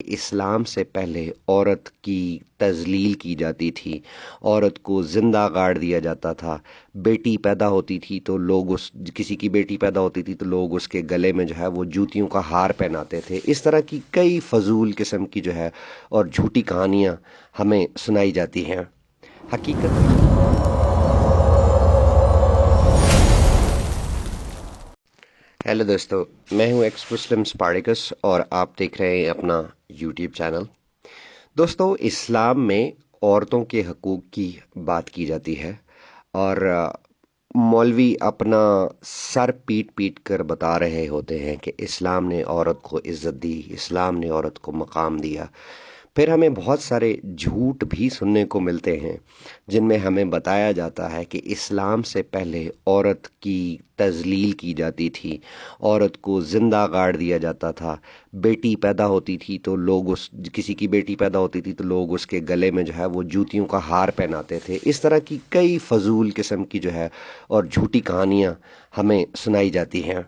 اسلام سے پہلے عورت کی تذلیل کی جاتی تھی، عورت کو زندہ گاڑ دیا جاتا تھا۔ بیٹی پیدا ہوتی تھی تو لوگ کسی کی بیٹی پیدا ہوتی تھی تو لوگ اس کے گلے میں جو ہے وہ جوتیوں کا ہار پہناتے تھے۔ اس طرح کی کئی فضول قسم کی جو ہے اور جھوٹی کہانیاں ہمیں سنائی جاتی ہیں۔ حقیقت ہیلو دوستو، میں ہوں ایکس مسلم اسپارڈیکس اور آپ دیکھ رہے ہیں اپنا یوٹیوب چینل۔ دوستو، اسلام میں عورتوں کے حقوق کی بات کی جاتی ہے اور مولوی اپنا سر پیٹ پیٹ کر بتا رہے ہوتے ہیں کہ اسلام نے عورت کو عزت دی، اسلام نے عورت کو مقام دیا۔ پھر ہمیں بہت سارے جھوٹ بھی سننے کو ملتے ہیں جن میں ہمیں بتایا جاتا ہے کہ اسلام سے پہلے عورت کی تذلیل کی جاتی تھی، عورت کو زندہ گاڑ دیا جاتا تھا۔ بیٹی پیدا ہوتی تھی تو لوگ کسی کی بیٹی پیدا ہوتی تھی تو لوگ اس کے گلے میں جو ہے وہ جوتیوں کا ہار پہناتے تھے۔ اس طرح کی کئی فضول قسم کی جو ہے اور جھوٹی کہانیاں ہمیں سنائی جاتی ہیں۔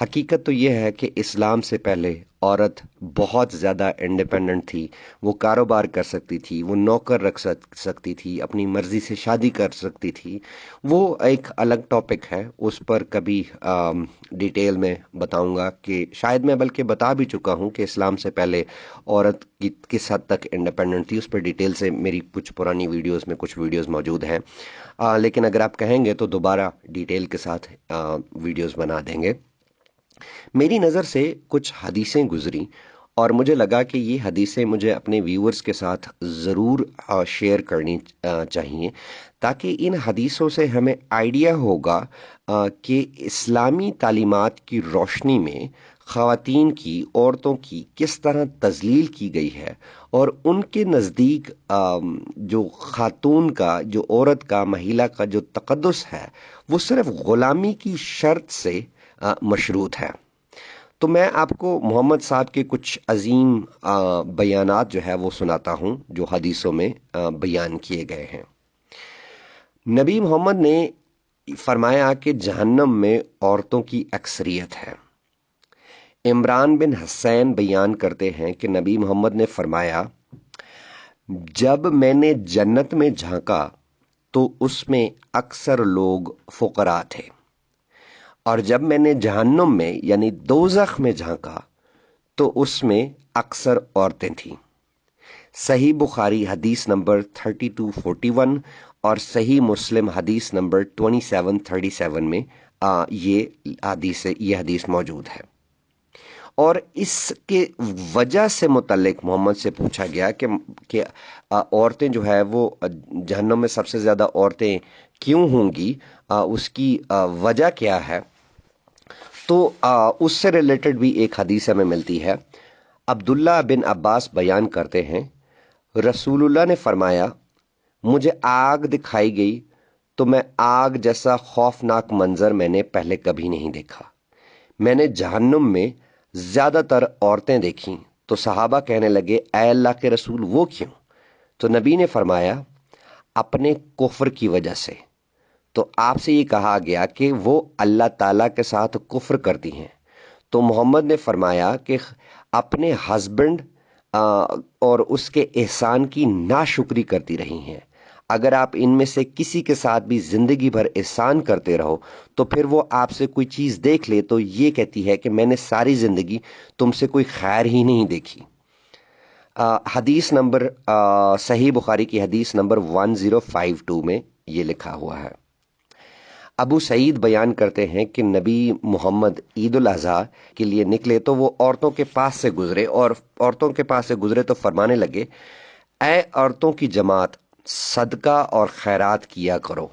حقیقت تو یہ ہے کہ اسلام سے پہلے عورت بہت زیادہ انڈیپینڈنٹ تھی، وہ کاروبار کر سکتی تھی، وہ نوکر رکھ سکتی تھی، اپنی مرضی سے شادی کر سکتی تھی۔ وہ ایک الگ ٹاپک ہے، اس پر کبھی ڈیٹیل میں بتاؤں گا، کہ شاید میں بلکہ بتا بھی چکا ہوں کہ اسلام سے پہلے عورت کس حد تک انڈیپینڈنٹ تھی۔ اس پر ڈیٹیل سے میری کچھ پرانی ویڈیوز میں کچھ ویڈیوز موجود ہیں، لیکن اگر آپ کہیں گے تو دوبارہ ڈیٹیل کے ساتھ ویڈیوز بنا دیں گے۔ میری نظر سے کچھ حدیثیں گزری اور مجھے لگا کہ یہ حدیثیں مجھے اپنے ویورز کے ساتھ ضرور شیئر کرنی چاہیے، تاکہ ان حدیثوں سے ہمیں آئیڈیا ہوگا کہ اسلامی تعلیمات کی روشنی میں خواتین کی، عورتوں کی کس طرح تذلیل کی گئی ہے، اور ان کے نزدیک جو خاتون کا، جو عورت کا، مہیلا کا جو تقدس ہے وہ صرف غلامی کی شرط سے مشروط ہے۔ تو میں آپ کو محمد صاحب کے کچھ عظیم بیانات جو ہے وہ سناتا ہوں جو حدیثوں میں بیان کیے گئے ہیں۔ نبی محمد نے فرمایا کہ جہنم میں عورتوں کی اکثریت ہے۔ عمران بن حسین بیان کرتے ہیں کہ نبی محمد نے فرمایا، جب میں نے جنت میں جھانکا تو اس میں اکثر لوگ فقراء تھے، اور جب میں نے جہنم میں یعنی دوزخ میں جھانکا تو اس میں اکثر عورتیں تھیں۔ صحیح بخاری حدیث نمبر 3241 اور صحیح مسلم حدیث نمبر 2737 میں یہ حدیث موجود ہے۔ اور اس کے وجہ سے متعلق محمد سے پوچھا گیا کہ عورتیں جو ہے وہ جہنم میں سب سے زیادہ عورتیں کیوں ہوں گی، اس کی وجہ کیا ہے؟ تو اس سے ریلیٹڈ بھی ایک حدیث ہمیں ملتی ہے۔ عبداللہ بن عباس بیان کرتے ہیں، رسول اللہ نے فرمایا، مجھے آگ دکھائی گئی تو میں آگ جیسا خوفناک منظر میں نے پہلے کبھی نہیں دیکھا۔ میں نے جہنم میں زیادہ تر عورتیں دیکھیں تو صحابہ کہنے لگے، اے اللہ کے رسول وہ کیوں؟ تو نبی نے فرمایا، اپنے کفر کی وجہ سے۔ تو آپ سے یہ کہا گیا کہ وہ اللہ تعالیٰ کے ساتھ کفر کرتی ہیں۔ تو محمد نے فرمایا کہ اپنے ہسبینڈ اور اس کے احسان کی ناشکری کرتی رہی ہیں۔ اگر آپ ان میں سے کسی کے ساتھ بھی زندگی بھر احسان کرتے رہو تو پھر وہ آپ سے کوئی چیز دیکھ لے تو یہ کہتی ہے کہ میں نے ساری زندگی تم سے کوئی خیر ہی نہیں دیکھی۔ حدیث نمبر صحیح بخاری کی حدیث نمبر 1052 میں یہ لکھا ہوا ہے۔ ابو سعید بیان کرتے ہیں کہ نبی محمد عید الاضحیٰ کے لیے نکلے تو وہ عورتوں کے پاس سے گزرے، اور عورتوں کے پاس سے گزرے تو فرمانے لگے، اے عورتوں کی جماعت، صدقہ اور خیرات کیا کرو،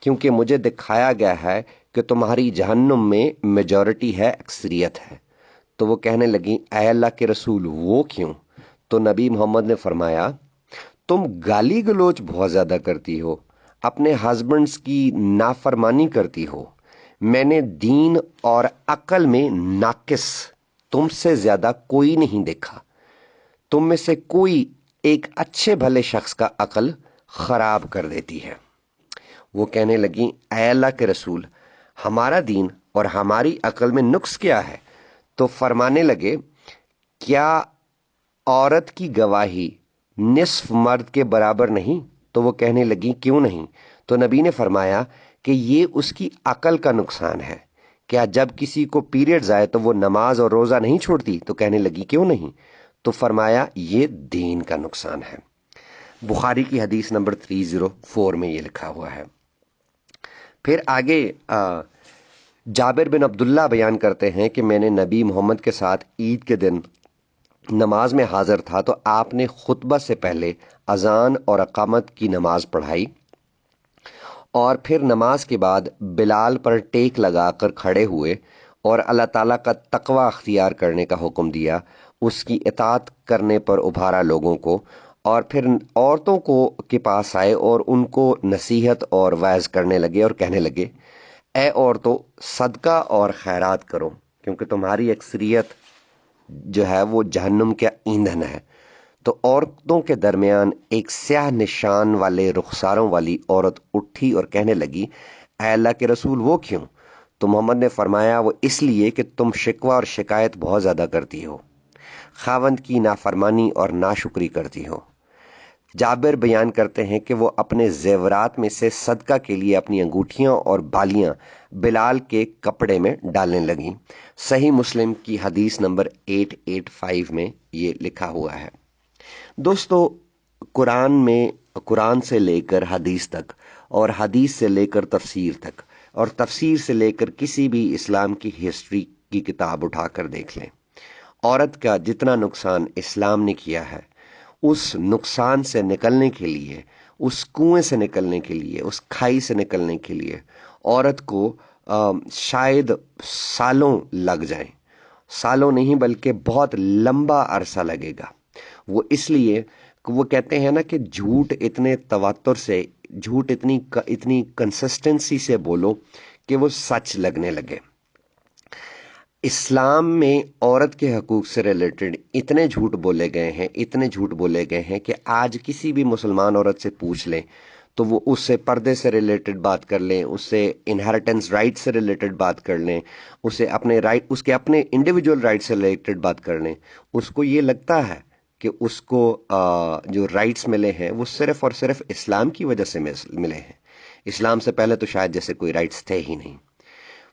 کیونکہ مجھے دکھایا گیا ہے کہ تمہاری جہنم میں میجورٹی ہے، اکثریت ہے۔ تو وہ کہنے لگیں، اے اللہ کے رسول وہ کیوں؟ تو نبی محمد نے فرمایا، تم گالی گلوچ بہت زیادہ کرتی ہو، اپنے ہسبینڈز کی نافرمانی کرتی ہو، میں نے دین اور عقل میں ناقص تم سے زیادہ کوئی نہیں دیکھا، تم میں سے کوئی ایک اچھے بھلے شخص کا عقل خراب کر دیتی ہے۔ وہ کہنے لگیں، اے اللہ کے رسول، ہمارا دین اور ہماری عقل میں نقص کیا ہے؟ تو فرمانے لگے، کیا عورت کی گواہی نصف مرد کے برابر نہیں؟ تو وہ کہنے لگی کیوں نہیں؟ تو نبی نے فرمایا کہ یہ اس کی عقل کا نقصان ہے. کیا جب کسی کو پیریڈز آئے تو وہ نماز اور روزہ نہیں چھوڑتی؟ تو کہنے لگی کیوں نہیں؟ تو فرمایا یہ دین کا نقصان ہے. بخاری کی حدیث نمبر 304 میں یہ لکھا ہوا ہے. پھر آگے جابر بن عبداللہ بیان کرتے ہیں کہ میں نے نبی محمد کے ساتھ عید کے دن نماز میں حاضر تھا تو آپ نے خطبہ سے پہلے اذان اور اقامت کی نماز پڑھائی اور پھر نماز کے بعد بلال پر ٹیک لگا کر کھڑے ہوئے اور اللہ تعالیٰ کا تقوی اختیار کرنے کا حکم دیا، اس کی اطاعت کرنے پر ابھارا لوگوں کو، اور پھر عورتوں کو کے پاس آئے اور ان کو نصیحت اور وعظ کرنے لگے اور کہنے لگے اے عورتوں صدقہ اور خیرات کرو کیونکہ تمہاری اکثریت جو ہے وہ جہنم کا ایندھن ہے. تو عورتوں کے درمیان ایک سیاہ نشان والے رخساروں والی عورت اٹھی اور کہنے لگی اے اللہ کے رسول وہ کیوں؟ تو محمد نے فرمایا وہ اس لیے کہ تم شکوہ اور شکایت بہت زیادہ کرتی ہو، خاوند کی نافرمانی اور ناشکری کرتی ہو. جابر بیان کرتے ہیں کہ وہ اپنے زیورات میں سے صدقہ کے لیے اپنی انگوٹھیاں اور بالیاں بلال کے کپڑے میں ڈالنے لگیں. صحیح مسلم کی حدیث نمبر 885 میں یہ لکھا ہوا ہے. دوستو قرآن سے لے کر حدیث تک اور حدیث سے لے کر تفسیر تک اور تفسیر سے لے کر کسی بھی اسلام کی ہسٹری کی کتاب اٹھا کر دیکھ لیں، عورت کا جتنا نقصان اسلام نے کیا ہے اس نقصان سے نکلنے کے لیے، اس کنویں سے نکلنے کے لیے، اس کھائی سے نکلنے کے لیے عورت کو شاید سالوں لگ جائیں، سالوں نہیں بلکہ بہت لمبا عرصہ لگے گا. وہ اس لیے کہ وہ کہتے ہیں نا کہ جھوٹ اتنے تواتر سے، جھوٹ اتنی کنسسٹنسی سے بولو کہ وہ سچ لگنے لگے. اسلام میں عورت کے حقوق سے ریلیٹڈ اتنے جھوٹ بولے گئے ہیں کہ آج کسی بھی مسلمان عورت سے پوچھ لیں تو وہ اس سے پردے سے ریلیٹڈ بات کر لیں، اس سے انہیریٹنس رائٹ سے ریلیٹڈ بات کر لیں، اسے اس کے اپنے انڈیویجول رائٹ سے ریلیٹڈ بات کر لیں، اس کو یہ لگتا ہے کہ اس کو جو رائٹس ملے ہیں وہ صرف اور صرف اسلام کی وجہ سے ملے ہیں. اسلام سے پہلے تو شاید جیسے کوئی رائٹس تھے ہی نہیں.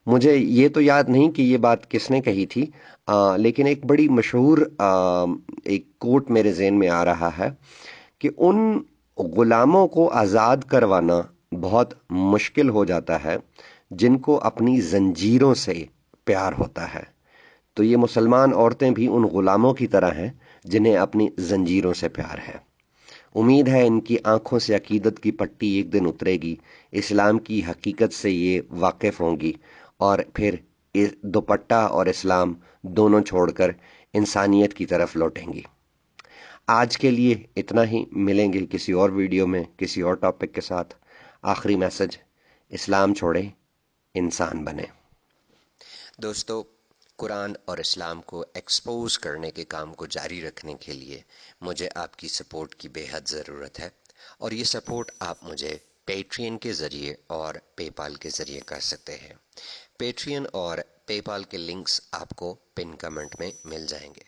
مجھے یہ تو یاد نہیں کہ یہ بات کس نے کہی تھی، لیکن ایک بڑی مشہور ایک کوٹ میرے ذہن میں آ رہا ہے کہ ان غلاموں کو آزاد کروانا بہت مشکل ہو جاتا ہے جن کو اپنی زنجیروں سے پیار ہوتا ہے. تو یہ مسلمان عورتیں بھی ان غلاموں کی طرح ہیں جنہیں اپنی زنجیروں سے پیار ہے. امید ہے ان کی آنکھوں سے عقیدت کی پٹی ایک دن اترے گی، اسلام کی حقیقت سے یہ واقف ہوں گی اور پھر دوپٹہ اور اسلام دونوں چھوڑ کر انسانیت کی طرف لوٹیں گی. آج کے لیے اتنا ہی، ملیں گے کسی اور ویڈیو میں کسی اور ٹاپک کے ساتھ. آخری میسج، اسلام چھوڑیں، انسان بنیں. دوستو، قرآن اور اسلام کو ایکسپوز کرنے کے کام کو جاری رکھنے کے لیے مجھے آپ کی سپورٹ کی بے حد ضرورت ہے، اور یہ سپورٹ آپ مجھے پیٹرین کے ذریعے اور پے پال کے ذریعے کر سکتے ہیں. پیٹرین اور پے پال کے لنکس آپ کو پن کمنٹ میں مل جائیں گے.